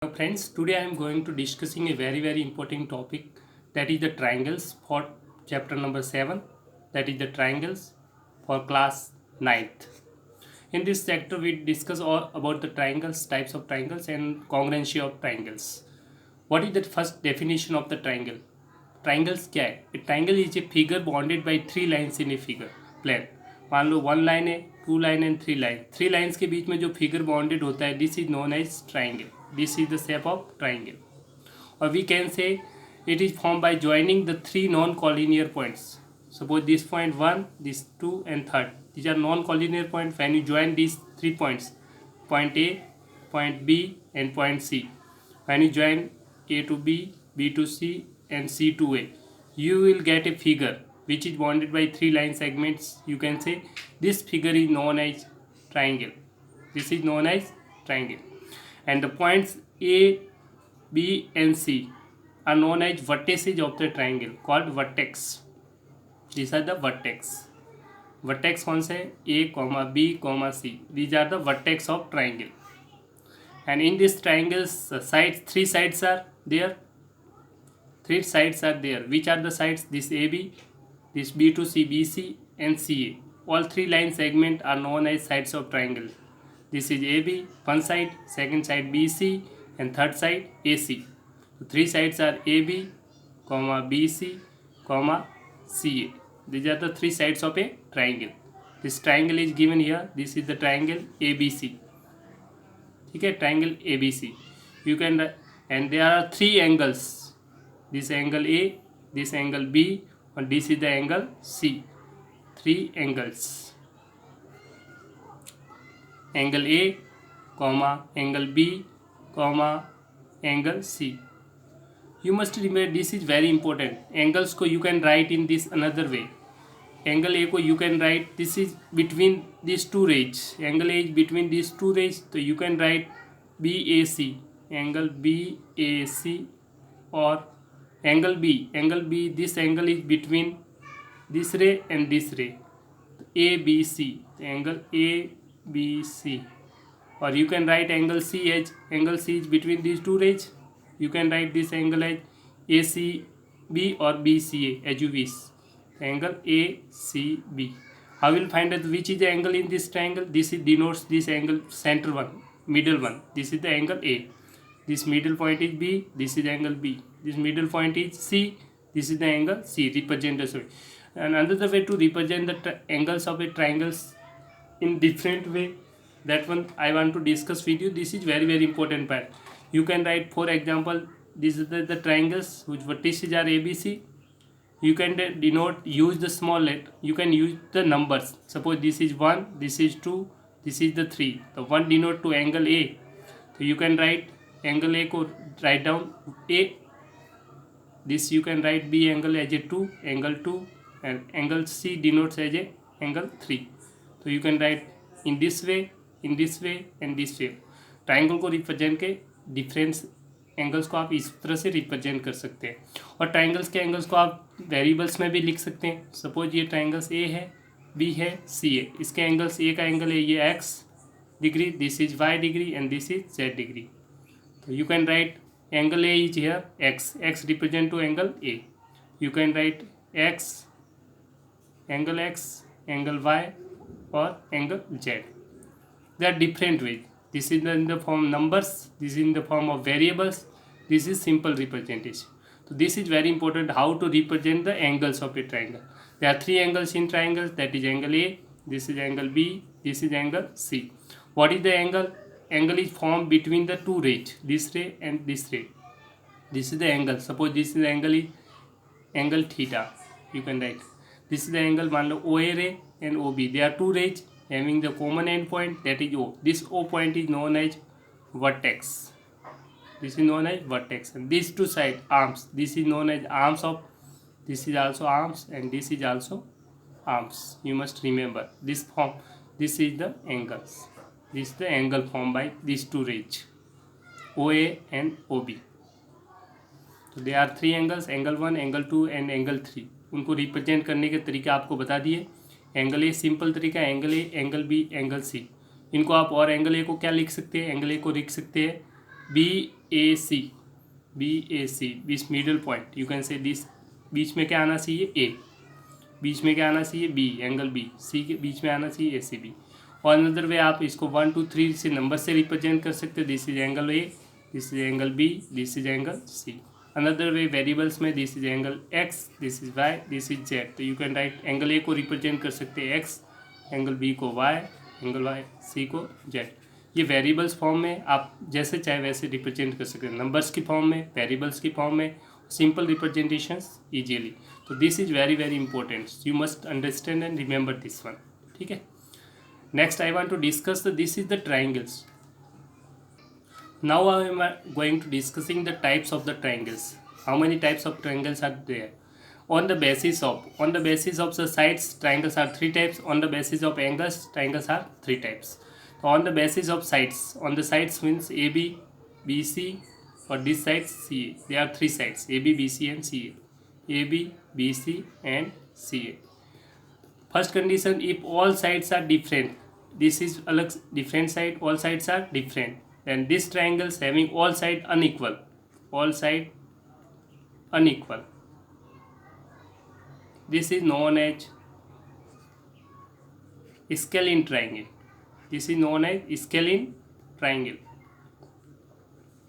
Hello friends, today I am going to discussing a very important topic, that is the triangles for chapter number 7, that is the triangles for class ninth. In this chapter we discuss all about the triangles, types of triangles and congruency of triangles. What is the first definition of the triangle? Triangles क्या है? A triangle is a figure bounded by three lines in a figure plane. मान लो one line है, two line and three lines के बीच में जो figure bounded होता है, this is known as triangle. This is the shape of triangle. और we can say it is formed by joining the three non-collinear points. Suppose this point 1, this 2 and 3rd. These are non-collinear points. When you join these 3 points, point A, point B and point C. When you join A to B, B to C and C to A, you will get a figure which is bounded by 3 line segments. You can say this figure is known as triangle. This is known as triangle. And the points A, B and C are known as vertices of the triangle, called vertex. These are the vertex. Vertex कौन से? A, B, C. These are the vertex of triangle. And in this triangles, sides, three sides are there. Three sides are there. Which are the sides? This AB, this B to C, BC and CA. All three line segments are known as sides of triangle. This is AB, one side, second side BC and third side AC. So three sides are AB, BC, CA. These are the three sides of a triangle. This triangle is given here. This is the triangle ABC. ठीक है, triangle ABC. You can, and there are three angles. This angle A, this angle B, and this is the angle C. Three angles. Angle A, angle B, angle C. You must remember, this is very important. Angles को you can write in this another way. Angle A को you can write, this is between these two rays. Angle A is between these two rays, so you can write BAC. Angle BAC or angle B. Angle B, this angle is between this ray and this ray. ABC. Angle ABC. Or you can write angle C as, angle C is between these two rays. You can write this angle as ACB or BCA as you wish. Angle ACB. How will find out which is the angle in this triangle? This is denotes this angle, center one, middle one. This is the angle A. This middle point is B. This is angle B. This middle point is C. This is the angle C. Represent as well. And another way to represent the angles of a triangles in different way, that one I want to discuss with you. This is very important part. You can write, for example, this is the triangles which vertices are ABC. You can denote, use the small letter. You can use the numbers. Suppose this is 1, this is 2, this is the 3. The 1 denote to angle A. So you can write angle A को write down A. This you can write B angle as a 2, angle 2, and angle C denotes as a angle 3. So you can write in this way, in this way and this way. Triangle को represent के difference angles को आप इस तरह से represent कर सकते हैं. और ट्राइंगल्स के एंगल्स को आप वेरिएबल्स में भी लिख सकते हैं. सपोज ये ट्राइंगल्स ए है, बी है, सी है. इसके एंगल्स, ए का एंगल है ये X degree, this is Y degree and this is Z degree. तो you can write angle A is here X, X represent to angle A. You can write X, angle Y और angle Z. They are different ways. This is in the form numbers, this is in the form of variables, this is simple representation. So this is very important, how to represent the angles of a triangle. There are three angles in triangles, that is angle A, this is angle B, this is angle C. What is the angle? Angle is formed between the two rays, this ray and this ray. This is the angle. Suppose this is the angle, is angle theta. You can write this is the angle, मान लो OA ray and OB. They are two rays having the common end point, that is O. This O point is known as vertex. This is known as vertex. And these two side arms, this is known as arms of, this is also arms and this is also arms. You must remember this form. This is the angles. This is the angle formed by these two rays, OA and OB. So there are three angles, angle 1, angle 2 and angle 3. उनको represent करने के तरीके आपको बता दिए. Angle A simple तरीका, angle A, angle B, angle C. इनको आप और एंगल ए को क्या लिख सकते हैं? एंगल ए को लिख सकते हैं BAC, BAC, बीच middle point, you can say this, बीच में क्या आना चाहिए ए, बीच में क्या आना चाहिए बी, एंगल बी, सी के बीच में आना चाहिए ए सी बी। और अनदर वे आप इसको 1 2 3 से नंबर से रिप्रेजेंट कर सकते हो, this is angle A, this is angle B, this is angle C. Another way variables में this is angle X, this is Y, this is Z, तो you can write angle A को represent कर सकते हैं X, angle B को Y, angle Y C को Z. ये variables form में आप जैसे चाहे वैसे रिप्रेजेंट कर सकते हैं, नंबर्स की फॉर्म में, वेरिएबल्स की फॉर्म में, सिंपल रिप्रेजेंटेशंस इजीली। तो this is very very important, you must understand and remember this one, ठीक है। Next I want to discuss this is the triangles. Now I am going to discussing the types of the triangles. How many types of triangles are there? On the basis of the sides, triangles are 3 types. On the basis of angles, triangles are 3 types. So on the basis of sides, on the sides means AB, BC, or this side CA. There are 3 sides: AB, BC, and CA. AB, BC, and CA. First condition: if all sides are different, this is alag different side. All sides are different. Then this triangles having all side unequal. All side unequal. This is known as scalene triangle. This is known as scalene triangle.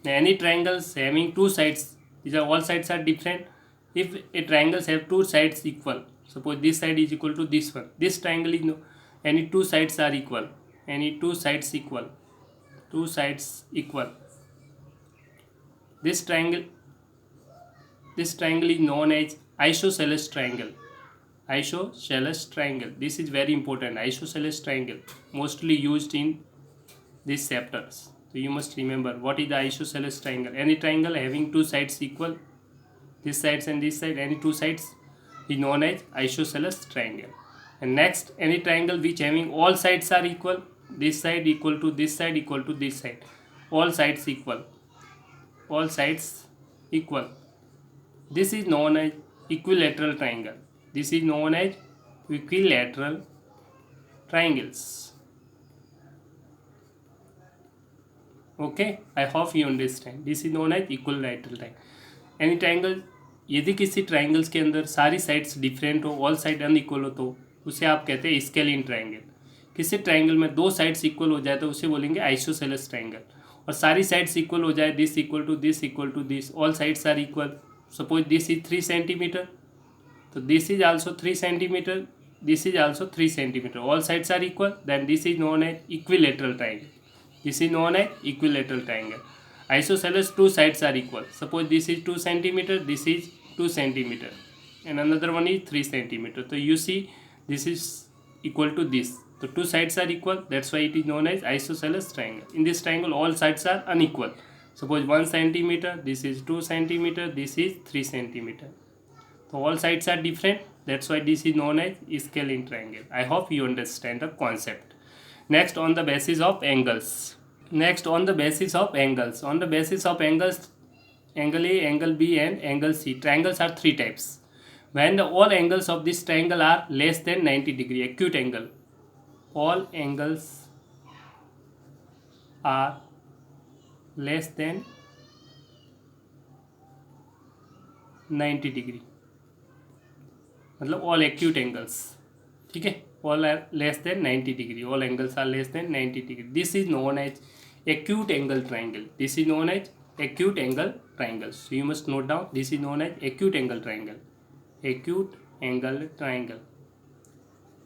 Any triangles having 2 sides, these are all sides are different. If a triangles have 2 sides equal, suppose this side is equal to this one, this triangle is no, any 2 sides are equal, any 2 sides equal, 2 sides equal. This triangle is known as isosceles triangle. Isosceles triangle, this is very important. Isosceles triangle mostly used in these chapters, so you must remember what is the isosceles triangle. Any triangle having 2 sides equal, this sides and this side, any 2 sides is known as isosceles triangle. And next, any triangle which having all sides are equal, this side equal to this side equal to this side, all sides equal, all sides equal, this is known as equilateral triangle. This is known as equilateral triangles. Okay, I hope you understand. This is known as equilateral triangle. Any triangle, यदि किसी triangles के अंदर सारी sides different हो, all side unequal हो, तो उसे आप कहते हैं स्केलिन ट्राइंगल। किसी ट्राइंगल में 2 साइड्स इक्वल हो जाए तो उसे बोलेंगे आइसोसेलेस ट्राइंगल। और सारी साइड्स इक्वल हो जाए, this equal to this equal to this, all sides are equal, suppose this is 3 centimetre, so this is also 3 centimeter, this is also 3 centimeter, all sides are equal, then this is known as equilateral triangle. This is known as equilateral triangle. Isosceles, 2 sides are equal, suppose this is 2 centimeter, this is 2 centimeter, and another one is 3 centimeter, so you see this is equal to this, so 2 sides are equal, that's why it is known as isosceles triangle. In this triangle all sides are unequal, suppose 1 centimeter, this is 2 centimeter, this is 3 centimeter, so all sides are different, that's why this is known as scalene triangle. I hope you understand the concept. Next, on the basis of angles. On the basis of angles, angle A, angle B, and angle C. Triangles are 3 types. When all angles of this triangle are less than 90 degree, acute angle. All angles are less than 90 degree. मतलब all acute angles, ठीक है, all are less than 90 degree, all angles are less than 90 degree, this is known as acute angle triangle. This is known as acute angle triangle. So you must note down, this is known as acute angle triangle, acute angle triangle,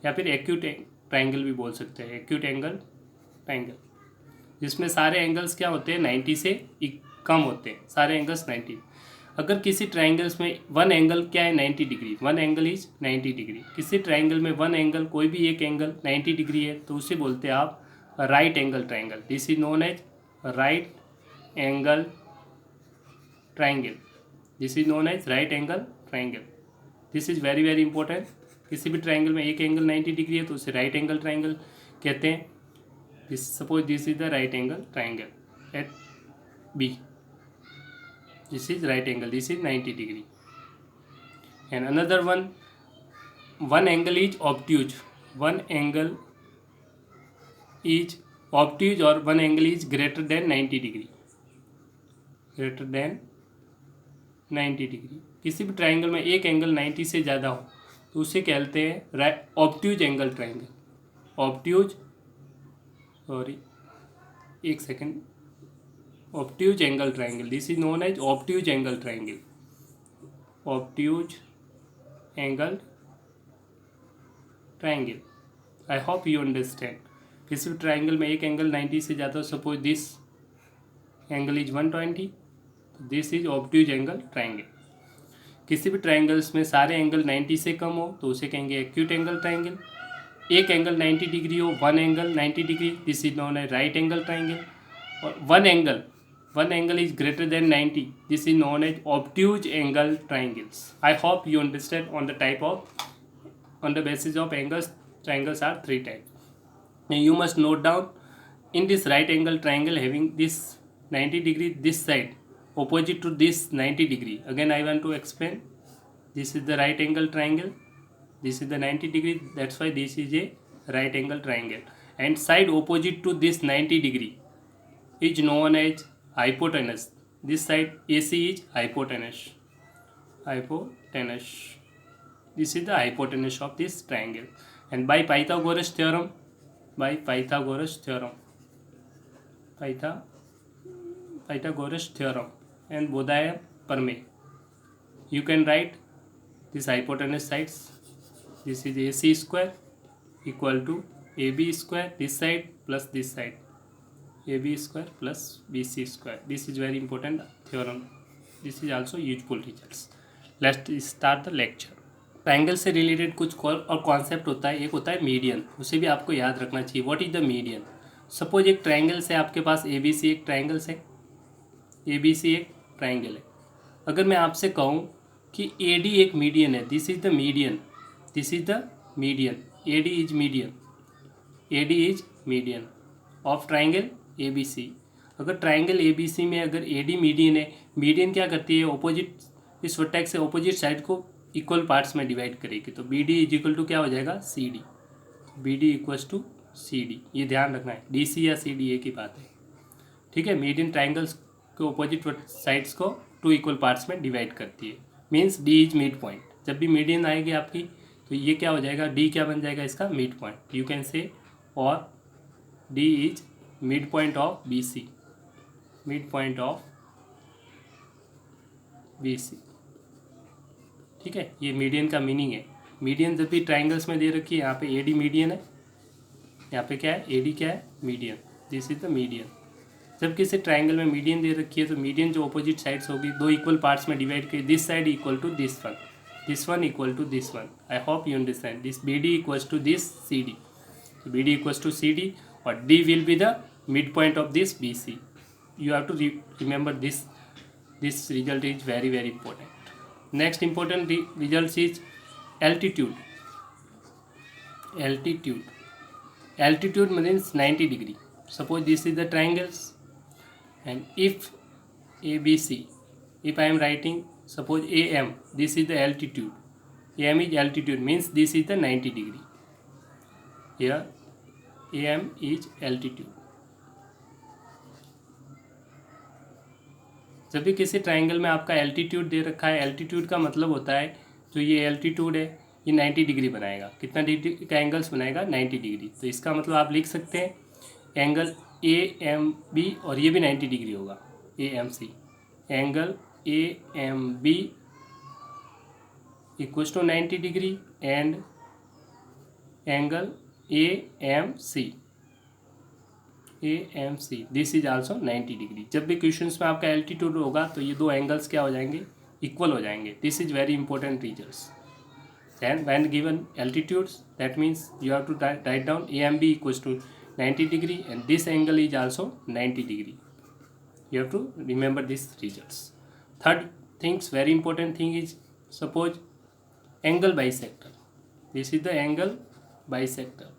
या फिर acute triangle भी बोल सकते हैं, acute angle triangle, जिसमें सारे angles क्या होते हैं 90 से कम होते हैं, सारे एंगल्स 90. अगर किसी ट्राइंगल्स में वन एंगल क्या है 90 degree, one angle is 90 degree, किसी ट्राइंगल में वन एंगल, कोई भी एक एंगल 90 डिग्री है, तो उसे बोलते हैं आप right angle triangle. This is known as right angle triangle. This is known as right angle triangle. This is very very important. किसी भी ट्राइंगल में एक एंगल 90 डिग्री है तो उसे राइट एंगल ट्राइंगल कहते हैं. This suppose this is the right angle triangle at B. This is right angle, this is 90 degree. And another one angle is obtuse. One angle is obtuse or one angle is greater than 90 degree. Greater than 90 degree. किसी भी triangle में एक angle 90 से ज़्यादा हो तो उसे कहते हैं obtuse angle triangle. Obtuse, sorry एक second, obtuse angle triangle, this is known as obtuse angle triangle. Obtuse angle triangle, I hope you understand. किसी भी ट्राइंगल में एक एंगल 90 से ज़्यादा हो, suppose this angle is 120, this is obtuse angle triangle. किसी भी ट्राइंगल्स में सारे एंगल 90 से कम हो तो उसे कहेंगे एक्यूट एंगल ट्राइंगल। एक एंगल 90 डिग्री हो, one angle 90 degree, this is known as right angle triangle. और one angle is greater than 90, this is known as obtuse angle triangles. I hope you understand on the basis of angles. Triangles are three types. Now you must note down, in this right angle triangle having this 90 degree this side opposite to this 90 degree, again I want to explain, this is the right angle triangle, this is the 90 degree, that's why this is a right angle triangle, and side opposite to this 90 degree is known as hypotenuse. This side AC is hypotenuse. This is the hypotenuse of this triangle. And by Pythagoras theorem, Pythagoras theorem and Bodhaya Perme, you can write this hypotenuse sides. This is AC square equal to AB square, this side plus this side, AB square plus BC square. This is very important theorem. This is also useful results. Let's start the lecture. Triangle से related कुछ और concept होता है। एक होता है median, उसे भी आपको याद रखना चाहिए। What is the median? Suppose एक ट्राइंगल से आपके पास ABC एक ट्राइंगल से ABC एक ट्राइंगल है। अगर मैं आपसे कहूँ कि AD एक मीडियन है, this is the median, this is the median, AD is median, AD is median of triangle ABC। अगर ट्राइंगल ABC में अगर AD मीडियन है, मीडियन क्या करती है, ऑपोजिट, इस वर्टेक्स से ऑपोजिट साइड को इक्वल पार्ट्स में डिवाइड करेगी। तो BD इज इक्वल टू क्या हो जाएगा, CD। BD equals to CD, ये ध्यान रखना है। DC या CD एक ही बात है, ठीक है। मीडियन ट्राइंगल्स के ऑपोजिट साइड्स को टू इक्वल पार्ट्स में डिवाइड करती है, means D is mid point. जब भी मीडियन आएगी आपकी तो ये क्या हो जाएगा, D क्या बन जाएगा इसका, मिड पॉइंट, यू कैन से, और D is mid point of BC, mid point of BC, ठीक है। ये मीडियन का मीनिंग है। मीडियन जब भी ट्राइंगल्स में दे रखी है, यहाँ पे AD मीडियन है, यहाँ पे क्या है, AD क्या है, median, this is the median. जब किसी ट्राइंगल में मीडियन दे रखी है तो मीडियन जो ऑपोजिट साइड्स होगी दो इक्वल पार्ट्स में डिवाइड करी, this side equal to this one, this one equal to this one. I hope you understand. This BD equals to दिस CD, BD equals to CD, और D will be the midpoint of this BC. You have to remember this. This result is very very important. Next important result is altitude. Altitude means 90 degree. Suppose this is the triangles, and if ABC, if I am writing suppose AM, this is the altitude. AM is altitude, means this is the 90 degree. Here AM is altitude. जब भी किसी triangle में आपका altitude दे रखा है, altitude का मतलब होता है जो ये एल्टीट्यूड है ये 90 डिग्री बनाएगा। कितना डिग्री का एंगल्स बनाएगा, 90 डिग्री। तो इसका मतलब आप लिख सकते हैं एंगल AMB, और ये भी 90 डिग्री होगा, AMC, angle AMB equals to 90 degree, and angle AMC this is also 90 degree. जब भी क्वेश्चंस में आपका एल्टीट्यूड होगा तो ये दो एंगल्स क्या हो जाएंगे, इक्वल हो जाएंगे। This is very important results. Then when given altitudes, that means you have to write down AMB equals to 90 degree and this angle is also 90 degree. You have to remember these results. Third things, very important thing is, suppose angle bisector. This is the angle bisector.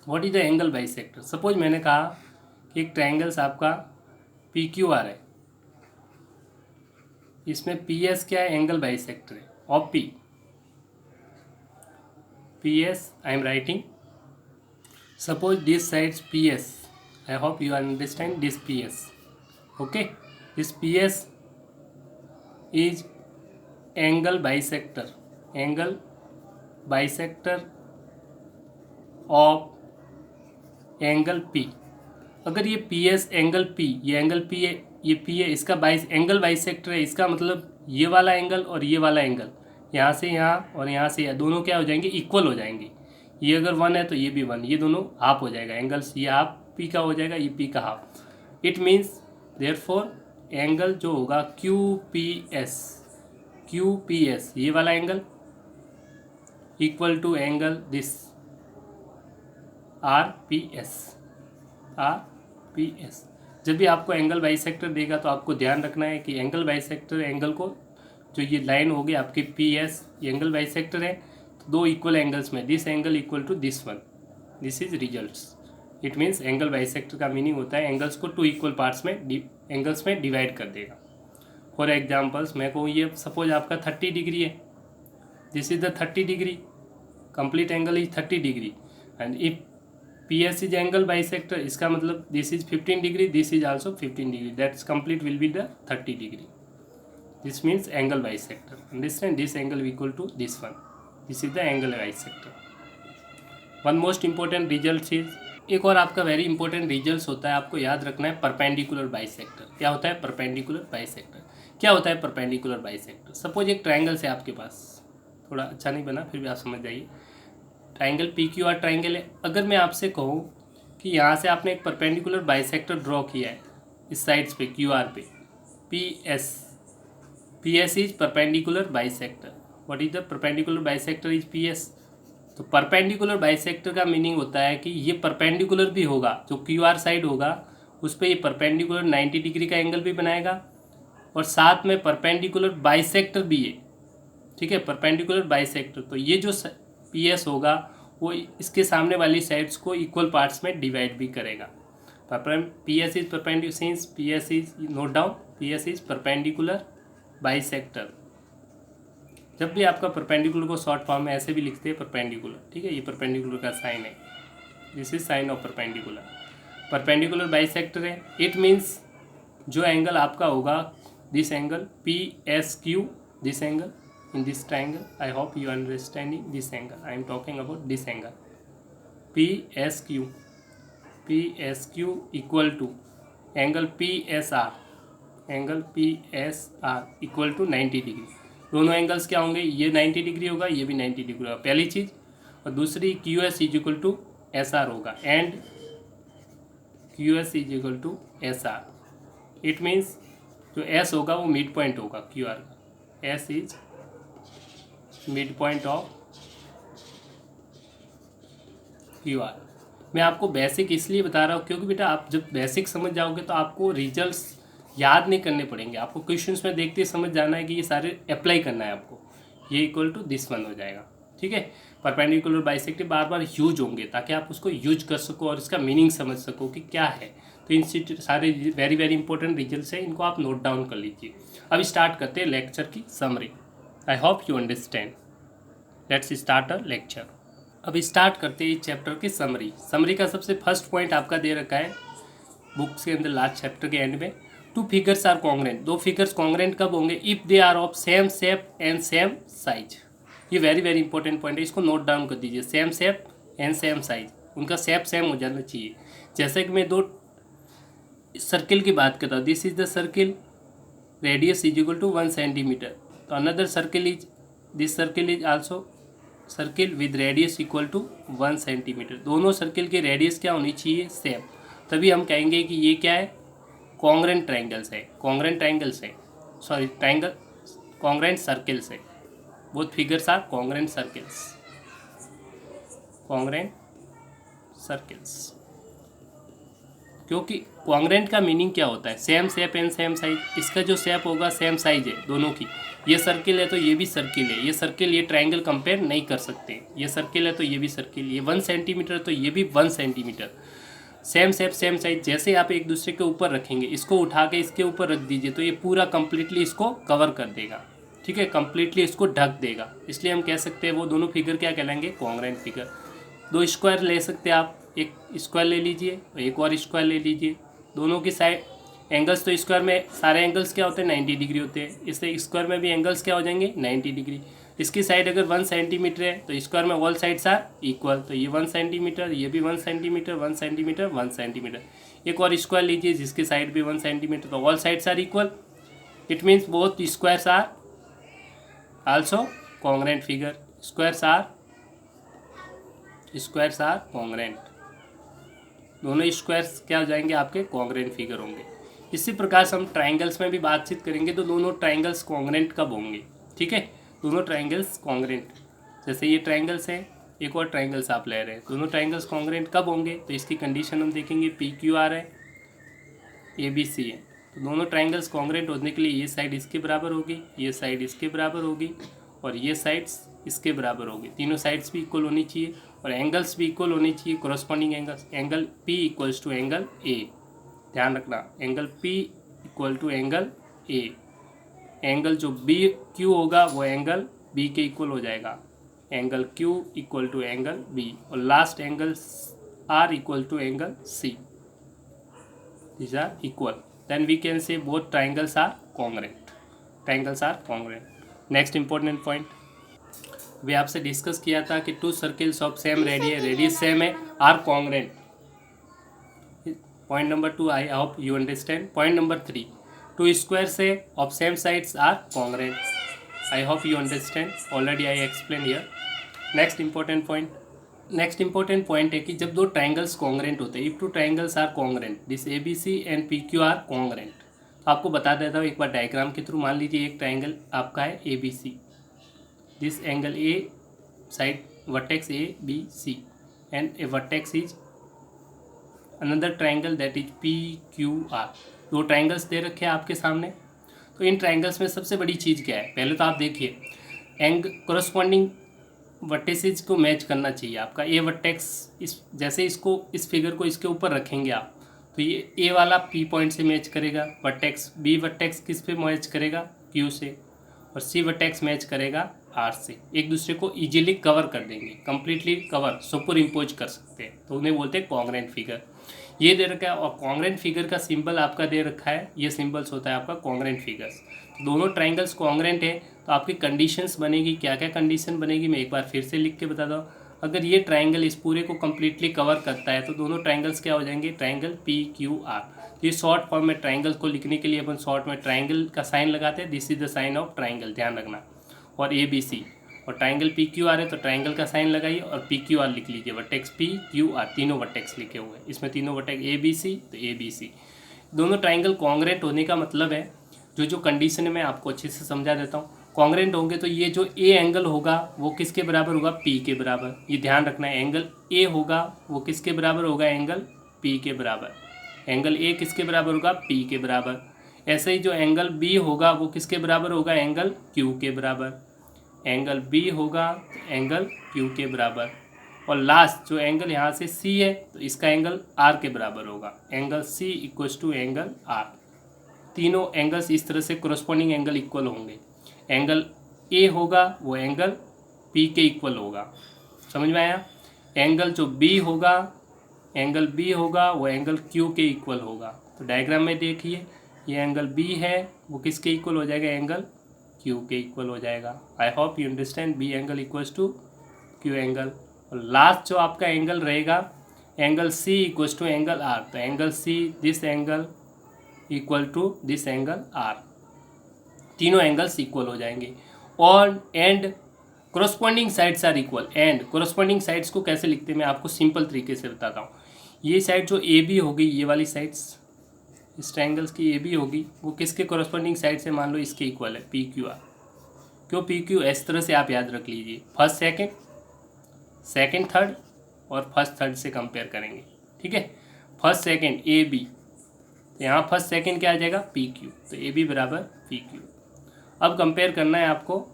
What is the angle bisector? Suppose मैंने कहा कि एक triangles आपका PQR है, इसमें PS क्या है, angle bisector है of P. PS I am writing. Suppose this sides PS. I hope you understand this PS. Okay. This P S is angle bisector of angle P. अगर ये P S angle P, ये angle P है, ये P है, इसका angle bisector है, इसका मतलब ये वाला एंगल और ये वाला एंगल, यहाँ से यहाँ और यहाँ से यहाँ, दोनों क्या हो जाएंगे, इक्वल हो जाएंगे। ये अगर 1 है तो ये भी 1, ये दोनों हाफ हो जाएगा एंगल्स, ये हाफ पी का हो जाएगा, ये पी का half. It means therefore angle जो होगा क्यू पी एस, ये वाला angle equal to angle this R P S. जब भी आपको एंगल बाइसेक्टर देगा तो आपको ध्यान रखना है कि एंगल बाइसेक्टर एंगल को, जो ये लाइन होगी आपकी पी एस, ये एंगल बाइसेक्टर है, तो 2 इक्वल एंगल्स में this angle equal to this one, this is results. It means angle bisector का मीनिंग होता है एंगल्स को 2 इक्वल पार्ट्स में एंगल्स में डिवाइड कर देगा। फॉर एग्जाम्पल्स मैं कहूँ ये सपोज आपका 30 डिग्री है, this is the 30 degree, complete angle is 30 degree, and if P S is angle bisector, इसका मतलब this is 15 degree, this is also 15 degree, that's complete will be the 30 degree. This means angle bisector, understand, this angle equal to this one, this is the angle bisector. One most important result is, एक और आपका very important result होता है, आपको याद रखना है, perpendicular bisector. क्या होता है परपेंडिकुलर बाइसेक्टर? क्या होता है परपेंडिकुलर बाइसेक्टर? सपोज एक ट्राइंगल से आपके पास, थोड़ा अच्छा नहीं बना फिर भी आप समझ जाइए, triangle P Q R triangle है। अगर मैं आपसे कहूँ कि यहाँ से आपने एक परपेंडिकुलर बाइसेक्टर ड्रॉ किया है इस साइड्स पे क्यू आर पे, P S is perpendicular bisector. What is the perpendicular bisector is P S? तो परपेंडिकुलर बाइसेक्टर का मीनिंग होता है कि ये परपेंडिकुलर भी होगा, जो क्यू आर साइड होगा उस पर ये परपेंडिकुलर 90 डिग्री का एंगल भी बनाएगा, और साथ में परपेंडिकुलर बाइसेक्टर भी है, ठीक है, परपेंडिकुलर बाइसेक्टर। तो ये जो पी एस होगा वो इसके सामने वाली साइड्स को इक्वल पार्ट्स में डिवाइड भी करेगा। P S is perpendicular, since P S is, note down, P S is perpendicular bisector. जब भी आपका परपेंडिकुलर को शॉर्ट फॉर्म में ऐसे भी लिखते हैं परपेंडिकुलर, ठीक है, ये परपेंडिकुलर का साइन है, this is sine of perpendicular. Perpendicular bisector है, इट मीन्स जो एंगल आपका होगा, this angle P S Q, this angle in this triangle, I hope you are understanding this angle, I am talking about this angle, PSQ equal to angle PSR equal to 90 degree. दोनों angles क्या होंगे, ये 90 degree होगा, ये भी 90 degree होगा, पहली चीज़। और दूसरी QS is equal to SR होगा, and QS is equal to SR। It means जो S होगा वो मिड पॉइंट होगा QR का, S is mid point of Q R. मैं आपको बेसिक इसलिए बता रहा हूँ क्योंकि बेटा आप जब बेसिक समझ जाओगे तो आपको रिजल्ट्स याद नहीं करने पड़ेंगे, आपको क्वेश्चंस में देखते ही समझ जाना है कि ये सारे अप्लाई करना है आपको। ये इक्वल टू दिस वन हो जाएगा, ठीक है। परपेंडिकुलर बाइसेक्टर बार बार यूज होंगे ताकि आप उसको यूज कर सको और इसका मीनिंग समझ सको कि क्या है। तो इन सारे वेरी वेरी इंपॉर्टेंट रिजल्ट्स हैं, इनको आप नोट डाउन कर लीजिए। अब स्टार्ट करते हैं लेक्चर की summary. I hope you understand. Let's start a lecture. अब स्टार्ट करते हैं इस चैप्टर की समरी। समरी का सबसे फर्स्ट पॉइंट आपका दे रखा है बुक्स के अंदर लास्ट चैप्टर के एंड में, 2 figures are congruent. 2 figures congruent कब होंगे, if they are of same shape and same size. ये वेरी वेरी इंपॉर्टेंट पॉइंट है, इसको नोट डाउन कर दीजिए। Same shape and same size, उनका शेप सेम हो जाना चाहिए। जैसे कि मैं 2 सर्किल की बात करता हूँ, this is the circle, radius is equal to 1 centimetre. तो another circle is, this circle is also circle with radius equal to 1 centimetre. दोनों सर्किल की रेडियस क्या होनी चाहिए, सेम। तभी हम कहेंगे कि ये क्या है, कॉन्ग्रेंट ट्राइंगल्स है, कॉन्ग्रेंट ट्राइंगल्स है, सॉरी ट्राइंगल कॉन्ग्रेंट सर्किल्स है। Both figures are congruent circles, congruent circles. क्योंकि कॉन्ग्रेंट का मीनिंग क्या होता है, same shape and same size. इसका जो शेप होगा सेम साइज है दोनों की। ये सर्किल है तो ये भी सर्किल है, ये सर्किल ये ट्रायंगल कंपेयर नहीं कर सकते। ये सर्किल है तो ये भी सर्किल, ये 1 सेंटीमीटर तो ये भी 1 centimetre. Same shape same size. जैसे आप एक दूसरे के ऊपर रखेंगे, इसको उठा के इसके ऊपर रख दीजिए तो ये पूरा कंप्लीटली इसको कवर कर देगा, ठीक है, कंप्लीटली इसको ढक देगा। इसलिए हम कह सकते हैं वो दोनों फिगर क्या कहलाएंगे, कॉन्ग्रेंट फिगर। 2 स्क्वायर ले सकते हैं आप, एक स्क्वायर ले लीजिए और एक और स्क्वायर ले लीजिए। दोनों की साइड एंगल्स तो स्क्वायर में सारे एंगल्स क्या होते हैं 90 डिग्री होते हैं, इससे स्क्वायर में भी एंगल्स क्या हो जाएंगे 90 डिग्री। इसकी साइड अगर 1 सेंटीमीटर है तो स्क्वायर में ऑल साइड्स आर इक्वल, तो ये 1 सेंटीमीटर, ये भी 1 सेंटीमीटर, 1 सेंटीमीटर, 1 सेंटीमीटर। एक और स्क्वायर लीजिए जिसकी साइड भी 1 सेंटीमीटर, तो all sides are equal, it means both squares are also congruent figure, squares are congruent, दोनों स्क्वायर्स क्या हो जाएंगे आपके कॉन्ग्रेंट फिगर होंगे। इसी प्रकार से हम ट्राइंगल्स में भी बातचीत करेंगे तो दोनों ट्राइंगल्स कॉन्ग्रेंट कब होंगे, ठीक है, दोनों ट्राइंगल्स कॉन्ग्रेंट, जैसे ये ट्राइंगल्स है, एक और ट्राइंगल्स आप ले रहे हैं, दोनों ट्राइंगल्स कॉन्ग्रेंट कब होंगे, तो इसकी कंडीशन हम देखेंगे PQR है, ABC है, तो दोनों ट्राइंगल्स कॉन्ग्रेंट होने के लिए ये साइड इसके बराबर होगी, ये साइड इसके बराबर होगी और ये साइड्स इसके बराबर होगी, तीनों साइड्स भी इक्वल होनी चाहिए और एंगल्स भी इक्वल होनी चाहिए, corresponding angles, angle P equals to angle A, ध्यान रखना, angle P equal to angle A, angle जो BQ होगा वो एंगल B के इक्वल हो जाएगा, angle Q equal to angle B, और last angle R equal to angle C, these are equal, then we can say both triangles are congruent, next important point, वे आपसे discuss किया था कि two circles of same radius same है are congruent, point number 2 I hope you understand. Point number 3, two squares है of same sides are congruent, I hope you understand, already I explain here. Next important point है कि जब दो triangles congruent होते हैं, if two triangles are congruent, this ABC and PQ are congruent, तो आपको बता देता हूँ एक बार डायग्राम के थ्रू। मान लीजिए एक ट्राइंगल आपका है ABC, this angle A side vertex ABC and a vertex is another triangle that is PQR, दो ट्राइंगल्स दे रखे हैं आपके सामने। तो इन ट्राइंगल्स में सबसे बड़ी चीज़ क्या है, पहले तो आप देखिए कोरस्पॉन्डिंग वर्टेसेस को मैच करना चाहिए आपका। ए वर्टेक्स इस जैसे इसको इस फिगर को इसके ऊपर रखेंगे आप, तो ये ए वाला P पॉइंट से मैच करेगा वर्टेक्स, B वर्टेक्स किस पे मैच करेगा Q से, और C वर्टेक्स मैच करेगा R से, एक दूसरे को इजीली कवर कर देंगे, कंप्लीटली कवर सुपर इम्पोज कर सकते हैं, तो उन्हें बोलते हैं कॉन्ग्रेंट फिगर। ये दे रखा है और कॉन्ग्रेंट फिगर का सिंबल आपका दे रखा है, ये सिंबल्स होता है आपका कॉन्ग्रेंट फिगर्स। तो दोनों ट्राइंगल्स कॉन्ग्रेंट है तो आपकी कंडीशंस बनेगी, क्या क्या कंडीशन बनेगी मैं एक बार फिर से लिख के बता दूँ। अगर ये ट्राइंगल इस पूरे को कम्प्लीटली कवर करता है तो दोनों ट्राइंगल्स क्या हो जाएंगे, ट्राइंगल PQR। ये शॉर्ट फॉर्म में ट्राइंगल को लिखने के लिए अपन शॉर्ट में ट्राइंगल का साइन लगाते हैं, this is the sign of triangle, ध्यान रखना। और ABC और ट्राइंगल PQR है तो ट्राइंगल का साइन लगाइए और PQR लिख लीजिए, वर्टेक्स PQR, तीनों वर्टेक्स लिखे हुए हैं, इसमें तीनों वर्टेक्स ABC, तो ABC। दोनों ट्राइंगल कॉन्ग्रेंट होने का मतलब है, जो कंडीशन है मैं आपको अच्छे से समझा देता हूँ। कॉन्ग्रेंट होंगे तो ये जो A एंगल होगा वो किसके बराबर होगा, P के बराबर, ये ध्यान रखना है। एंगल A होगा वो किसके बराबर होगा, एंगल P के बराबर, एंगल A किसके बराबर होगा, P के बराबर। ऐसे ही जो एंगल B होगा वो किसके बराबर होगा, एंगल Q के बराबर, एंगल B होगा एंगल Q के बराबर। और लास्ट जो एंगल यहाँ से C है तो इसका एंगल R के बराबर होगा, angle C equals to angle R। तीनों एंगल्स इस तरह से कोरस्पॉन्डिंग एंगल इक्वल होंगे, एंगल A होगा वो एंगल P के इक्वल होगा, समझ में आया। एंगल जो B होगा, एंगल B होगा वो एंगल Q के इक्वल होगा। तो डायग्राम में देखिए ये एंगल B है वो किसके इक्वल हो जाएगा, एंगल Q के इक्वल हो जाएगा। I hope you understand, B angle equals to Q angle. और लास्ट जो आपका एंगल रहेगा angle C equals to angle R, तो angle C this angle equal to this angle R, तीनों एंगल्स इक्वल हो जाएंगे। और and corresponding sides are equal, and corresponding sides को कैसे लिखते हैं मैं आपको सिंपल तरीके से बताता हूँ। ये साइड जो AB होगी, ये वाली साइड्स इस ट्रायंगल्स की AB होगी वो किसके कोरस्पॉन्डिंग साइड से मान लो इसके इक्वल है, PQR। क्यों PQ, इस तरह से आप याद रख लीजिए, फर्स्ट सेकंड, सेकंड थर्ड और फर्स्ट थर्ड से कंपेयर करेंगे, ठीक है। फर्स्ट सेकंड AB, तो यहाँ फर्स्ट सेकंड क्या आ जाएगा, PQ, तो AB बराबर PQ। अब कंपेयर करना है आपको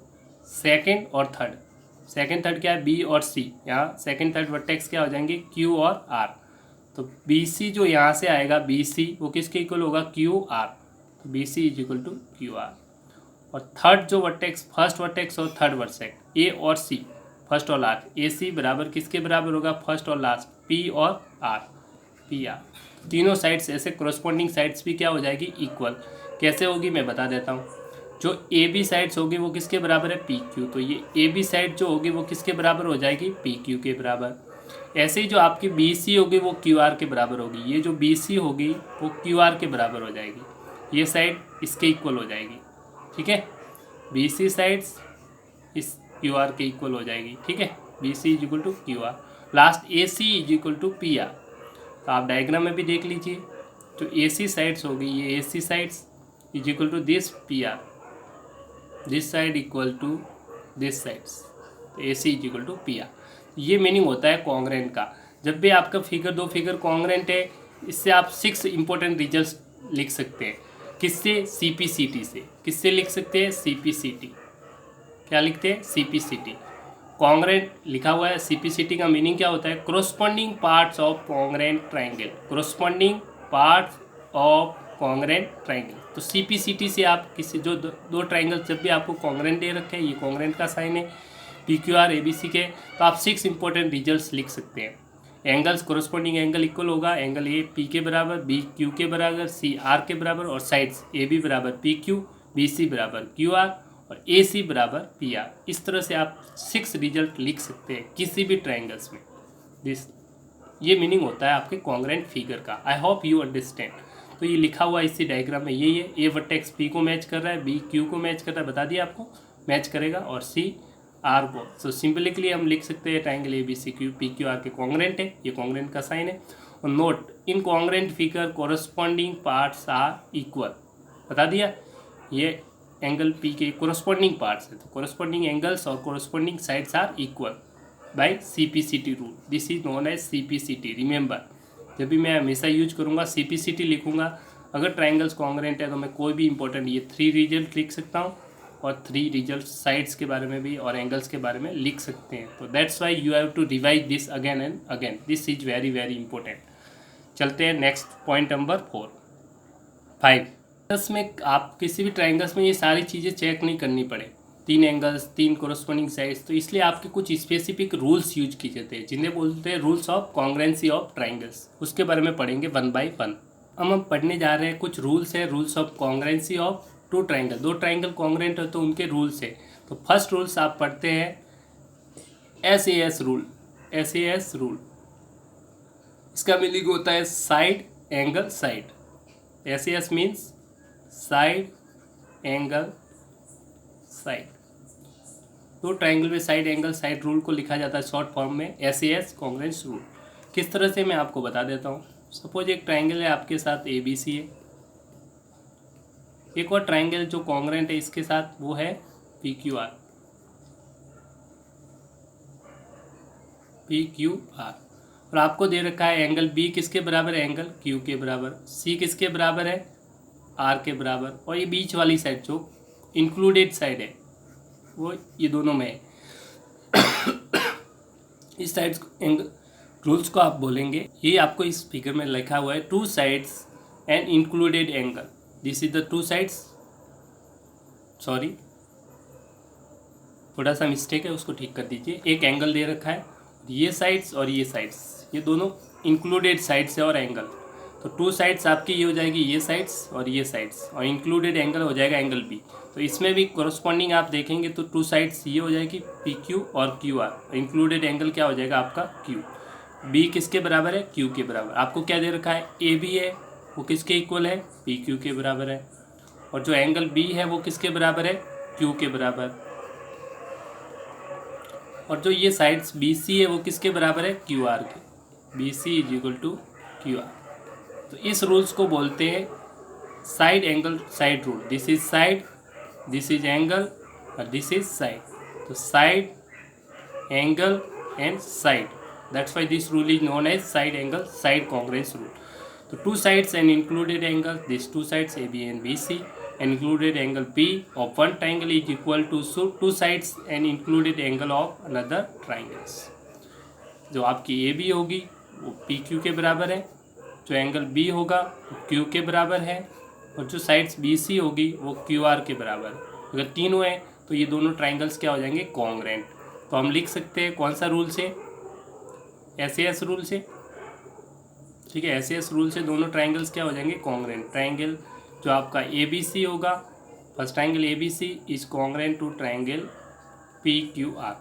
सेकंड और थर्ड, सेकंड थर्ड क्या है, B और C, यहाँ सेकंड थर्ड वर्टेक्स क्या हो जाएंगे, Q और R। तो BC जो यहाँ से आएगा BC वो किसके इक्वल होगा, QR, तो BC is equal to QR। और थर्ड जो वर्टेक्स, फर्स्ट वर्टेक्स और थर्ड वर्टेक्स A और C, फर्स्ट और लास्ट, AC बराबर किसके बराबर होगा, फर्स्ट और लास्ट, P और R, PR। तीनों साइड्स ऐसे कोरस्पॉन्डिंग साइड्स भी क्या हो जाएगी, इक्वल। कैसे होगी मैं बता देता हूँ। जो ए बी साइड्स होगी वो किसके बराबर है, पी क्यू। तो ये ए बी साइड जो होगी वो किसके बराबर हो जाएगी, पी क्यू के बराबर। ऐसे ही जो आपकी बी सी होगी वो क्यू आर के बराबर होगी। ये जो बी सी होगी वो क्यू आर के बराबर हो जाएगी। ये साइड इसके इक्वल हो जाएगी, ठीक है। बी सी साइड्स इस क्यू आर के इक्वल हो जाएगी, ठीक है। B C is equal to Q R. Last A C is equal to P R. तो आप डायग्राम में भी देख लीजिए। तो ए सी साइड्स होगी, ये A C sides is equal to this P R, this side equal to this sides. तो A C is equal to P R. ये मीनिंग होता है कॉन्ग्रेंट का। जब भी आपका फिगर, दो फिगर कॉन्ग्रेंट है, इससे आप 6 इंपॉर्टेंट रिजल्ट लिख सकते हैं। किससे, सी पी सी टी से। किससे लिख सकते हैं, सी पी सी टी। क्या लिखते हैं, C P C T. Congruent लिखा हुआ है। सी पी सी टी का मीनिंग क्या होता है, corresponding parts of congruent triangle. Corresponding parts of congruent triangle. तो सी पी सी टी से आप किसी जो दो ट्राइंगल जब भी आपको कॉन्ग्रेंट दे रखे हैं, ये कॉन्ग्रेंट का साइन है, P Q R A B C के, तो आप 6 इंपॉर्टेंट रिजल्ट्स लिख सकते हैं। एंगल्स, कोरस्पॉन्डिंग एंगल इक्वल होगा। एंगल ए पी के बराबर, बी क्यू के बराबर, सी आर के बराबर, और साइड्स ए बी बराबर पी क्यू, बी सी बराबर क्यू आर, और ए सी बराबर पी आर। इस तरह से आप 6 रिजल्ट लिख सकते हैं किसी भी ट्राइंगल्स में। दिस ये मीनिंग होता है आपके कॉन्ग्रेंट फिगर का। आई होप यू अंडरस्टैंड। तो ये लिखा हुआ इसी डायग्राम में यही है। ए वर्टेक्स पी को मैच कर रहा है, बी क्यू को मैच कर रहा है, बता दिया आपको, मैच करेगा, और सी आर को। सो सिंपलिकली हम लिख सकते हैं triangle A B C Q P Q R के कॉन्ग्रेंट है, ये कॉन्ग्रेंट का साइन है। और note, in congruent figure corresponding parts are equal. बता दिया, ये एंगल पी के कोरस्पॉन्डिंग पार्ट्स है, तो कोरस्पॉन्डिंग एंगल्स और corresponding sides are equal by CPCT rule. This is known as CPCT। Remember, जब भी मैं हमेशा यूज करूँगा CPCT लिखूँगा। अगर ट्राइंगल्स कॉन्ग्रेंट है तो मैं कोई भी इंपॉर्टेंट ये 3 रिजल्ट लिख सकता हूँ, और 3 रिजल्ट साइड्स के बारे में भी और एंगल्स के बारे में लिख सकते हैं। तो that's why you have to revise this again and again. This is very very important. चलते हैं नेक्स्ट पॉइंट नंबर 5। में आप किसी भी ट्राइंगल्स में ये सारी चीज़ें चेक नहीं करनी पड़े, 3 एंगल्स, 3 कोरस्पॉन्डिंग साइड्स, तो इसलिए आपके कुछ स्पेसिफिक रूल्स यूज किए जाते हैं जिन्हें बोलते हैं रूल्स ऑफ कॉन्ग्रेंसी ऑफ ट्राइंगल्स। उसके बारे में पढ़ेंगे 1 by 1। हम पढ़ने जा रहे हैं कुछ रूल्स है, rules of कॉन्ग्रेंसी of 2 triangle. 2 triangle congruent है तो उनके रूल्स है। तो फर्स्ट रूल्स आप पढ़ते हैं SAS रूल। SAS रूल, इसका मीनिंग होता है side angle side. SAS means side angle side. 2 triangle में साइड एंगल साइड रूल को लिखा जाता है शॉर्ट फॉर्म में SAS कॉन्ग्रेंस रूल। किस तरह से मैं आपको बता देता हूँ। सपोज एक ट्राइंगल है आपके साथ ABC है, एक और ट्राइंगल जो कॉन्ग्रेंट है इसके साथ वो है PQR। और आपको दे रखा है एंगल B किसके बराबर है, एंगल Q के बराबर, C किसके बराबर है, R के बराबर, और ये बीच वाली साइड जो इंक्लूडेड साइड है वो ये दोनों में है। इस साइड एंगल रूल्स को आप बोलेंगे, ये आपको इस फिगर में लिखा हुआ है 2 sides and included angle. This is the 2 sides, sorry थोड़ा सा मिस्टेक है, उसको ठीक कर दीजिए। एक एंगल दे रखा है, ये साइड्स और ये साइड्स, ये दोनों इंक्लूडेड साइड्स है और एंगल। तो 2 साइड्स आपकी ये हो जाएगी, ये साइड्स और ये साइड्स, और इंक्लूडेड एंगल हो जाएगा एंगल B। तो इसमें भी कोरस्पॉन्डिंग आप देखेंगे तो 2 साइड्स ये हो जाएगी PQ और QR। इंक्लूडेड एंगल क्या हो जाएगा आपका Q। B किसके बराबर है, Q के बराबर। आपको क्या दे रखा है, AB है, वो किसके इक्वल है, PQ के बराबर है। और जो एंगल B है वो किसके बराबर है, Q के बराबर। और जो ये साइड्स BC है वो किसके बराबर है, QR के। BC is equal to QR। तो इस रूल्स को बोलते हैं side angle side rule. This is side, this is angle, और दिस इज साइड। तो side angle and side, that's why this rule is known as side angle side congruence rule. तो 2 sides and included angle, these 2 sides AB and BC, included angle P of one triangle is equal to 2 sides and included angle of another triangles। जो आपकी AB होगी वो PQ के बराबर है, जो angle B होगा वो Q के बराबर है, और जो साइड्स BC होगी वो QR के बराबर है। अगर तीनों हैं तो ये दोनों ट्राइंगल्स क्या हो जाएंगे, कॉन्ग्रेंट। तो हम लिख सकते हैं कौन सा रूल से, SAS रूल से। ठीक है। एस रूल से दोनों ट्राइंगल्स क्या हो जाएंगे, कॉन्ग्रेंट। ट्राइंगल जो आपका ए बी सी होगा, first triangle A B C is congruent to triangle P Q R.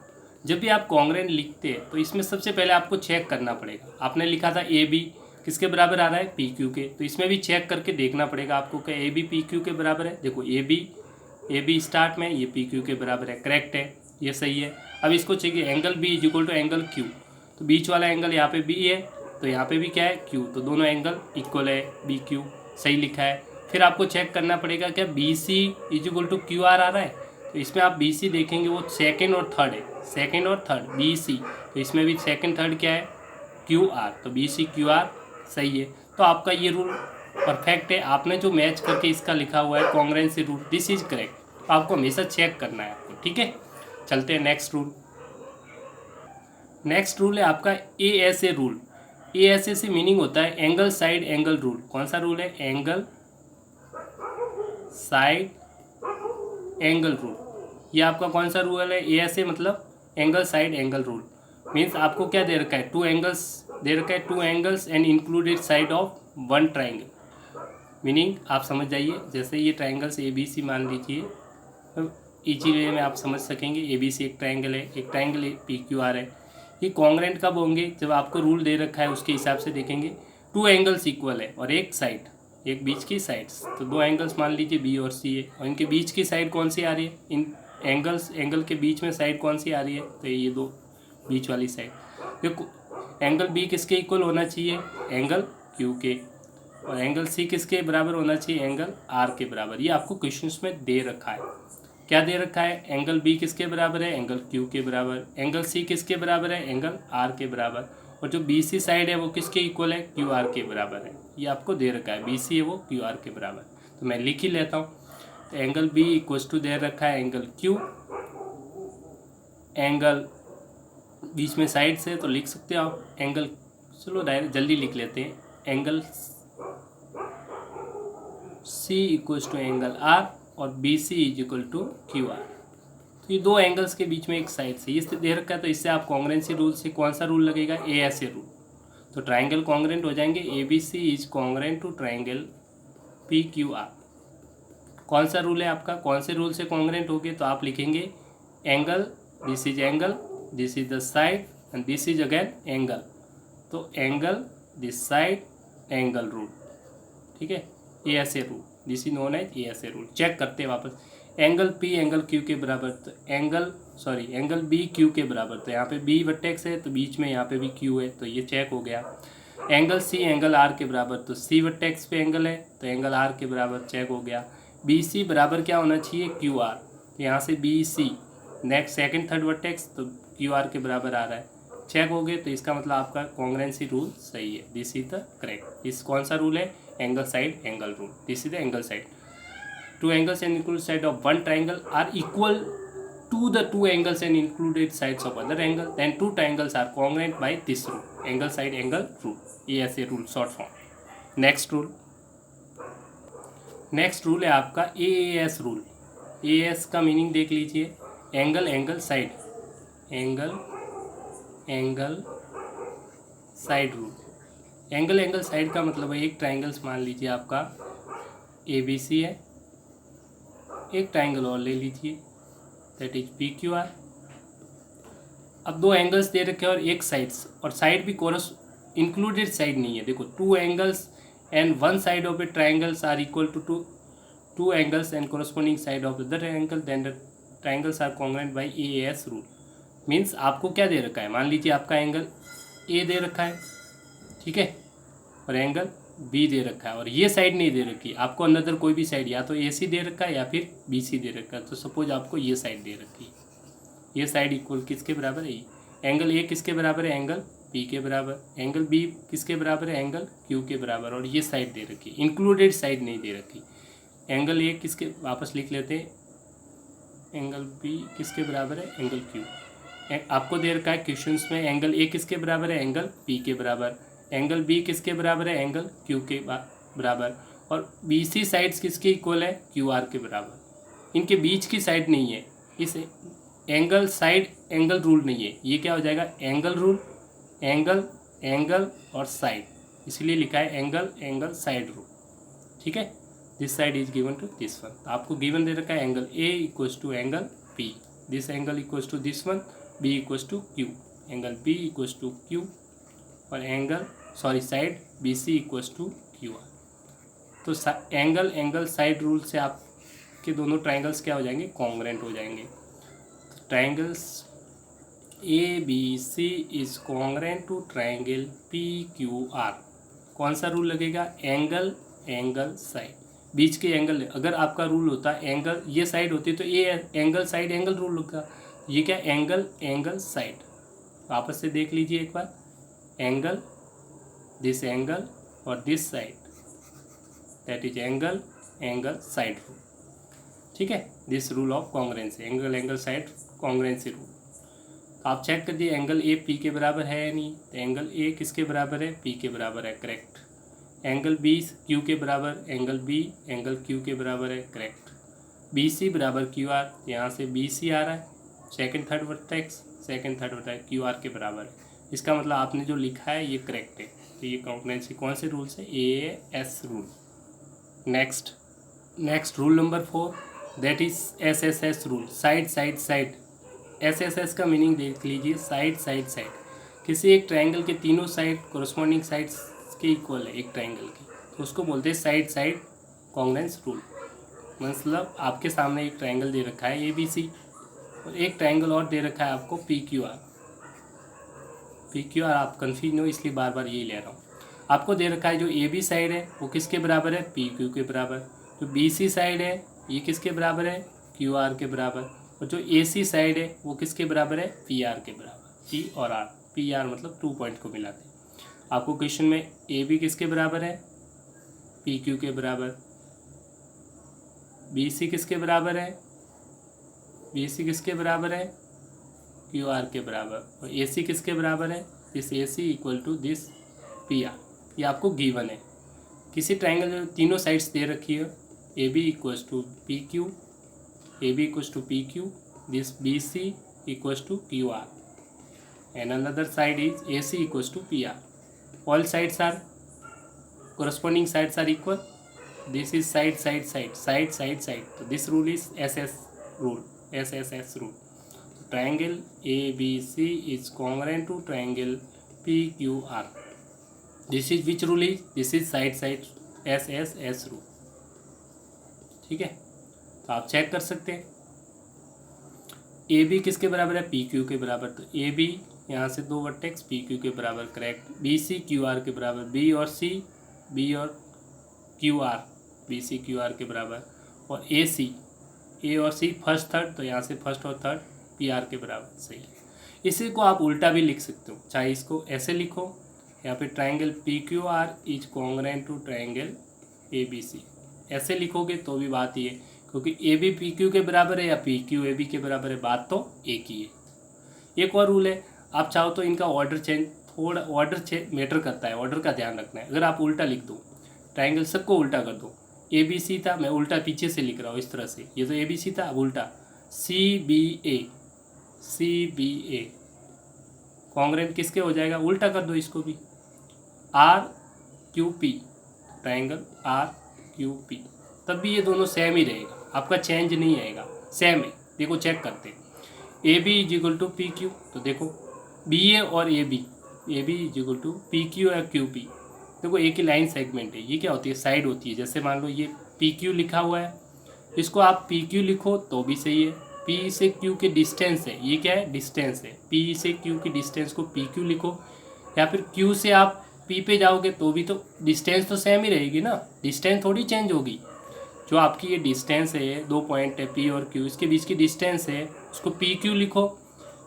जब भी आप कॉन्ग्रेंट लिखते हैं तो इसमें सबसे पहले आपको चेक करना पड़ेगा। आपने लिखा था ए बी किसके बराबर आ रहा है, पी क्यू के, तो इसमें भी चेक करके देखना पड़ेगा आपको कि ए बी पी क्यू के बराबर है। देखो ए बी स्टार्ट में, ये पी क्यू के बराबर है, करेक्ट है, ये सही है। अब इसको चाहिए angle B is equal to angle Q, तो बीच वाला एंगल यहाँ पे बी है तो यहाँ पे भी क्या है, क्यू, तो दोनों एंगल इक्वल है, बी क्यू सही लिखा है। फिर आपको चेक करना पड़ेगा क्या B C is equal to Q R आ रहा है, तो इसमें आप बी सी देखेंगे वो सेकेंड और थर्ड है, सेकेंड और थर्ड बी सी, तो इसमें भी सेकेंड थर्ड क्या है, क्यू आर, तो बी सी क्यू आर सही है। तो आपका ये रूल परफेक्ट है। आपने जो मैच करके इसका लिखा हुआ है कॉन्ग्रेंसी रूल, दिस इज करेक्ट, तो आपको हमेशा चेक करना है आपको, ठीक है। चलते हैं नेक्स्ट रूल। नेक्स्ट रूल है आपका ए S A rule. A S ए से मीनिंग होता है एंगल साइड एंगल रूल। कौन सा रूल है, एंगल साइड एंगल रूल। ये आपका कौन सा रूल है, ए एस ए मतलब angle side angle rule. Means आपको क्या दे रखा है, टू एंगल्स दे रखा है, to angles and included side of one triangle. Meaning आप समझ जाइए, जैसे ये ट्राइंगल्स ए बी सी मान लीजिए, इजी वे में आप समझ सकेंगे। ए बी सी एक ट्राइंगल है, एक ट्राइंगल पी क्यू आर है। ये कॉन्ग्रेंट कब होंगे, जब आपको रूल दे रखा है उसके हिसाब से देखेंगे। टू एंगल्स इक्वल है और एक साइड, एक बीच की साइड्स, तो दो एंगल्स मान लीजिए बी और सी है, और इनके बीच की साइड कौन सी आ रही है, इन एंगल के बीच में साइड कौन सी आ रही है, तो ये दो बीच वाली साइड। देखो एंगल बी किसके इक्वल होना चाहिए, एंगल क्यू के, और एंगल सी किसके बराबर होना चाहिए, एंगल आर के बराबर। ये आपको क्वेश्चंस में दे रखा है, क्या दे रखा है, एंगल बी किसके बराबर है, एंगल क्यू के बराबर, एंगल सी किसके बराबर है, एंगल आर के बराबर, और जो बी सी साइड है वो किसके इक्वल है, क्यू आर के बराबर है। ये आपको दे रखा है, बी सी है वो क्यू आर के बराबर, तो मैं लिख ही लेता हूँ। तो एंगल बी इक्वल्स टू दे रखा है एंगल क्यू, एंगल बीच में साइड से तो लिख सकते हो आप एंगल, चलो डायरेक्ट जल्दी लिख लेते हैं, angle C equals to angle R और B C is equal to Q R. तो ये दो एंगल्स के बीच में एक साइड से ये दे रखा है, तो इससे आप कॉन्ग्रेंसी रूल से कौन सा रूल लगेगा, ए एस ए रूल। तो ट्राइंगल कॉन्ग्रेंट हो जाएंगे, A B C is congruent to triangle P Q R. कौन सा रूल है आपका, कौन से रूल से कॉन्ग्रेंट होगे, तो आप लिखेंगे angle, this is angle, this is the side and this is again angle, तो angle this side angle rule, ठीक है, A S A rule, this is known as A S A rule. Check करते हैं वापस, angle P angle Q के बराबर, तो angle B Q के बराबर, तो यहाँ पे बी वर्टेक्स है तो बीच में यहाँ पे भी क्यू है, तो ये चेक हो गया। एंगल सी एंगल आर के बराबर, तो सी वर्टेक्स पे एंगल है तो एंगल आर के बराबर, चेक हो गया। बी सी बराबर क्या होना चाहिए, क्यू आर, तो यहाँ से B C next second third vertex, तो क्यू आर के बराबर आ रहा है, चेक हो गए। तो इसका मतलब आपका कॉन्ग्रेंसी रूल सही है, दिस इज द करेक्ट। इस कौन सा रूल है, angle side angle rule, this is the angle side. Two angles and included side of one triangle are equal to the two angles and included sides of other angle, then two triangles are congruent by this rule, angle side angle rule, ASA rule short form. Next rule है आपका AAS rule. AAS का meaning देख लीजिए, angle angle side, angle angle side rule. Angle angle side का मतलब है एक triangles मान लीजिए आपका ABC है, एक ट्राइंगल और ले लीजिए that is P Q are. अब दो एंगल्स दे रखे हैं और एक साइड्स, और साइड भी कोरस इंक्लूडेड साइड नहीं है। देखो two angles and one side of a triangles are equal to two angles and corresponding side of the angle, then the triangles are congruent by A A S rule. Means आपको क्या दे रखा है, मान लीजिए आपका एंगल ए दे रखा है, ठीक है, और एंगल बी दे रखा है, और ये साइड नहीं दे रखी आपको, अंदर कोई भी साइड या तो ए सी दे रखा है या फिर बी सी दे रखा है। तो सपोज आपको ये साइड दे रखी है, ये साइड इक्वल किसके बराबर है, एंगल ए किसके बराबर है, एंगल बी के बराबर, एंगल बी किसके बराबर है, एंगल क्यू के बराबर, और ये साइड दे रखी, इंक्लूडेड साइड नहीं दे रखी। एंगल ए किसके, वापस लिख लेते हैं, एंगल बी किसके बराबर है, एंगल क्यू। आपको दे रखा है क्वेश्चंस में, एंगल ए किसके बराबर है, एंगल बी के बराबर, एंगल बी किसके बराबर है, एंगल क्यू के बराबर, और बी सी साइड्स किसके इक्वल है, क्यू आर के बराबर। इनके बीच की साइड नहीं है, इस एंगल साइड एंगल रूल नहीं है, ये क्या हो जाएगा, एंगल रूल, एंगल एंगल और साइड, इसलिए लिखा है एंगल एंगल साइड रूल। ठीक है, this side is given to this one. आपको गिवन दे रखा है angle A equals to angle P, this angle equals to this one, B equals to Q, angle B equals to Q और side B C equals to Q R. तो angle angle side rule से आपके दोनों triangles क्या हो जाएंगे, congruent हो जाएंगे। Triangles A B C is congruent to triangle P Q R. कौन सा रूल लगेगा, एंगल एंगल साइड, बीच के एंगल। अगर आपका रूल होता एंगल, ये साइड होती तो A angle side angle rule होगा, ये क्या एंगल एंगल साइड। वापस से देख लीजिए एक बार, एंगल एंगल और this side, that is angle angle side rule. ठीक है, this rule of कॉन्ग्रेंसी, angle angle side कॉन्ग्रेंसी rule. आप चेक कर दिए एंगल ए पी के बराबर है या नहीं, तो एंगल ए किसके बराबर है, पी के बराबर है, करेक्ट। एंगल बी क्यू के बराबर, एंगल बी एंगल क्यू के बराबर है, करेक्ट। बी सी बराबर क्यू आर, यहाँ से बी सी आ रहा है, second third vertex Q R के बराबर है। इसका मतलब आपने जो लिखा है ये करेक्ट है। तो ये कॉन्ग्रेंसी कौन से रूल से, A S rule. Next rule number 4, that is S S S rule, side side side. S S S का मीनिंग देख लीजिए, साइड साइड साइड। किसी एक ट्राइंगल के तीनों साइड कोरस्पॉन्डिंग साइड्स के इक्वल है एक ट्राइंगल की, तो उसको बोलते हैं साइड साइड कॉन्ग्रेंस रूल। मतलब आपके सामने एक ट्राइंगल दे रखा है ए बी सी और एक ट्राइंगल और दे रखा है आपको पी क्यू आर। आप कन्फ्यूज हो इसलिए बार बार यही ले रहा हूँ। आपको दे रखा है जो ए बी साइड है वो किसके बराबर है, पी क्यू के बराबर। जो बी सी साइड है ये किसके बराबर है, क्यू आर के बराबर। और जो ए सी साइड है वो किसके बराबर है, पी आर के बराबर। पी और आर, पी आर मतलब 2 पॉइंट को मिलाते हैं। आपको क्वेश्चन में ए बी किसके बराबर है, पी क्यू के बराबर। बी सी किसके बराबर है, बी सी किसके बराबर है, क्यू आर के बराबर। और ए सी किसके बराबर है, this A C equal to this P R. ये आपको गिवन है। किसी ट्राइंगल में तीनों साइड्स दे रखी है, A B equals to P Q, A B equals to P Q, this B C equals to Q R and another side is A C equals to P R. All sides are corresponding sides are equal. This is side side side side side side. So this rule is SS rule, SSS rule. Triangle ABC is congruent to triangle PQR. This is which rule is? This is side side SSS rule. ठीक है, तो आप check कर सकते हैं A B किसके बराबर है, पी क्यू के बराबर। तो ए बी यहाँ से 2 वर्टेक्स पी क्यू के बराबर, correct. B C Q R के बराबर, बी और सी, बी और Q R, B C Q R के बराबर। और ए सी, ए और सी फर्स्ट थर्ड, तो यहाँ से फर्स्ट और थर्ड पी आर के बराबर, सही है। इसी को आप उल्टा भी लिख सकते हो, चाहे इसको ऐसे लिखो, यहाँ पे triangle P Q R is congruent to triangle A B C, ऐसे लिखोगे तो भी बात ये, क्योंकि ए बी पी क्यू के बराबर है या पी क्यू ए बी के बराबर है, बात तो एक ही है। एक और रूल है, आप चाहो तो इनका ऑर्डर चेंज, थोड़ा ऑर्डर मैटर करता है, ऑर्डर का ध्यान रखना है। अगर आप उल्टा लिख दो, ट्राइंगल सबको उल्टा कर दो, ए बी सी था, मैं उल्टा पीछे से लिख रहा हूँ इस तरह से, ये तो ए बी सी था, अब उल्टा सी बी ए, कॉन्ग्रुएंट किसके हो जाएगा, उल्टा कर दो इसको भी, R Q P, triangle R Q P, तब भी ये दोनों सेम ही रहेगा, आपका चेंज नहीं आएगा, सेम है। देखो चेक करते हैं, A B is equal to P Q, तो देखो बी ए और A B is equal to P Q या क्यू पी। देखो एक ही लाइन सेगमेंट है, ये क्या होती है, साइड होती है। जैसे मान लो ये पी क्यू लिखा हुआ है, इसको आप पी क्यू लिखो तो भी सही है। पी से क्यू के डिस्टेंस है, ये क्या है, डिस्टेंस है। पी से क्यू की डिस्टेंस को पी क्यू लिखो, या फिर क्यू से आप पी पे जाओगे तो भी तो डिस्टेंस तो सेम ही रहेगी ना, डिस्टेंस थोड़ी चेंज होगी। जो आपकी ये डिस्टेंस है, 2 पॉइंट है पी और क्यू, इसके बीच की डिस्टेंस है, उसको पी क्यू लिखो,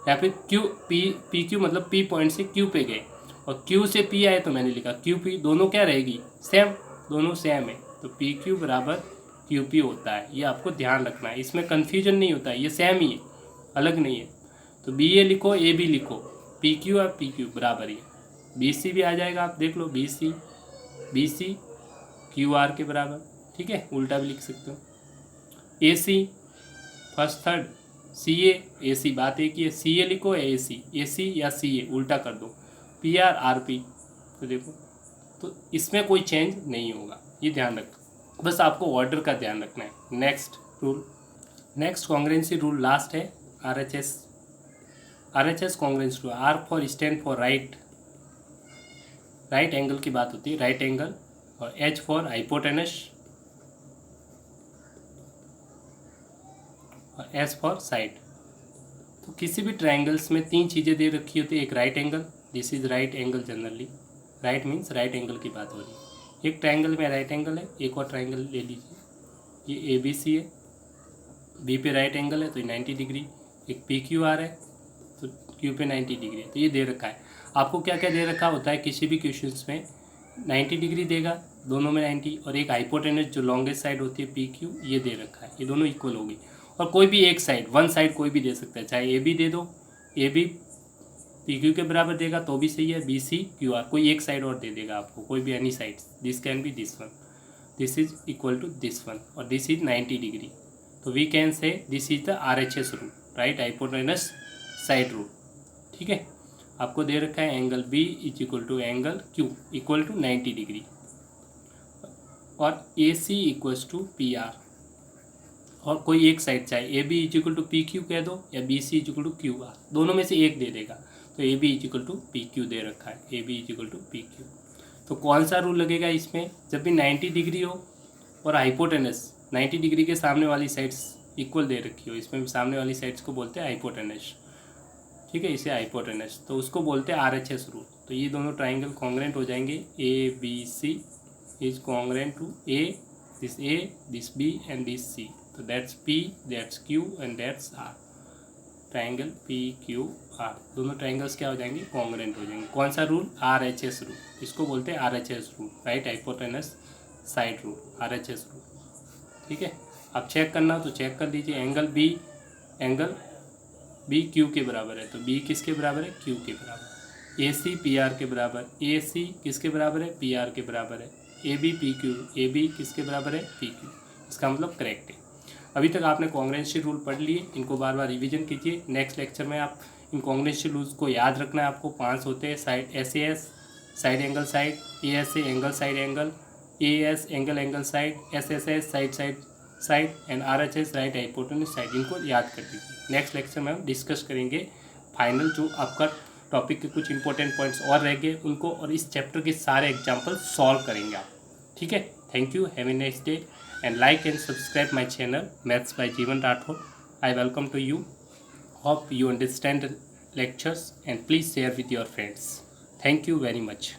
या फिर क्यू पी क्यू मतलब पी पॉइंट से क्यू पे गए और क्यू से पी आए तो मैंने लिखा क्यू पी, दोनों क्या रहेगी, सेम, दोनों सेम है, तो पी क्यू बराबर क्यू पी होता है। ये आपको ध्यान रखना है, इसमें कन्फ्यूजन नहीं होता है, ये सेम ही है, अलग नहीं है। तो बी ए लिखो, ए बी लिखो, पी क्यू और पी क्यू बराबर ही है। बी सी भी आ जाएगा, आप देख लो, बी सी क्यू आर के बराबर, ठीक है, उल्टा भी लिख सकते हो। ए सी फर्स्ट थर्ड, सी ए सी, बात एक ही है, सी ए लिखो या ए सी या सी ए, उल्टा कर दो, पी आर आर पी। तो देखो तो इसमें कोई चेंज नहीं होगा, ये ध्यान रखना, बस आपको ऑर्डर का ध्यान रखना है। Next rule, next congruency rule last है RHS। RHS congruency rule, R for stand for right, right angle की बात होती है, राइट एंगल, और H फॉर हाइपोटेनस, और S फॉर साइड। तो किसी भी ट्रायंगल्स में तीन चीज़ें दे रखी होती है, एक right angle, this is right angle generally, right means right angle की बात हो रही है, एक ट्रायंगल में राइट एंगल है, एक और ट्रायंगल ले लीजिए, ये ABC है, B पे राइट एंगल है तो 90 डिग्री, एक PQR है तो Q पे 90 डिग्री है, तो ये दे रखा है। आपको क्या क्या दे रखा होता है किसी भी क्वेश्चंस में, 90 डिग्री देगा, दोनों में 90, और एक हाइपोटेनस जो लॉन्गेस्ट साइड होती है PQ, ये दे रखा है, ये दोनों इक्वल होगी। और कोई भी एक साइड, वन साइड कोई भी दे सकता है, चाहे AB दे दो, AB PQ के बराबर देगा तो भी सही है, BC QR, कोई एक साइड और दे देगा आपको, कोई भी any side, this can be this one, this is equal to this one, और दिस इज 90 डिग्री, तो we can say this is the RHS rule, right hypotenuse side rule. ठीक है, आपको दे रखा है angle B is equal to angle Q equal to 90 degree, और AC equals to PR, और कोई एक साइड चाहे AB is equal to PQ कह दो या BC is equal to QR, दोनों में से एक दे देगा, तो AB is equal to PQ दे रखा है, AB is equal to PQ। तो कौन सा रूल लगेगा इसमें, जब भी 90 डिग्री हो और हाइपोटेनस 90 डिग्री के सामने वाली साइड्स इक्वल दे रखी हो, इसमें सामने वाली साइड्स को बोलते हैं हाइपोटेनस। ठीक है, इसे हाइपोटेनस, तो उसको बोलते हैं RHS रूल। तो ये दोनों ट्राइंगल कॉन्ग्रुएंट हो जाएंगे, ABC is congruent to A, this B and this C, तो that's P, that's Q and that's R, triangle PQR, दोनों ट्राइंगल्स क्या हो जाएंगे, कॉन्ग्रुएंट हो जाएंगे। कौन सा रूल, RHS रूल, इसको बोलते हैं RHS rule, right hypotenuse side rule, RHS rule. ठीक है, आप चेक करना हो तो चेक कर लीजिए, एंगल B Q के बराबर है, तो B किसके बराबर है, Q के बराबर, AC PR के बराबर, AC किसके बराबर है, PR के बराबर है, AB PQ, AB किसके बराबर है, PQ, इसका मतलब करेक्ट है। अभी तक आपने कॉन्ग्रुएंसी रूल पढ़ लिए, इनको बार बार रिवीजन कीजिए, नेक्स्ट लेक्चर में आप इन कॉन्ग्रुएंसी रूल्स को याद रखना है आपको, 5 होते हैं, side SAS side angle side, ASA angle side angle, AS angle side, SSS side and RHS right hypotenuse side, इनको याद कर लीजिए। नेक्स्ट लेक्चर में हम डिस्कस करेंगे फाइनल जो आपका टॉपिक के कुछ इंपॉर्टेंट पॉइंट्स और रह गए उनको, और इस चैप्टर के सारे एग्जाम्पल सॉल्व करेंगे आप। ठीक है, thank you, have a nice day, and like and subscribe my channel Maths by Jeevan Rathod. I welcome to you. Hope you understand the lectures and please share with your friends. Thank you very much.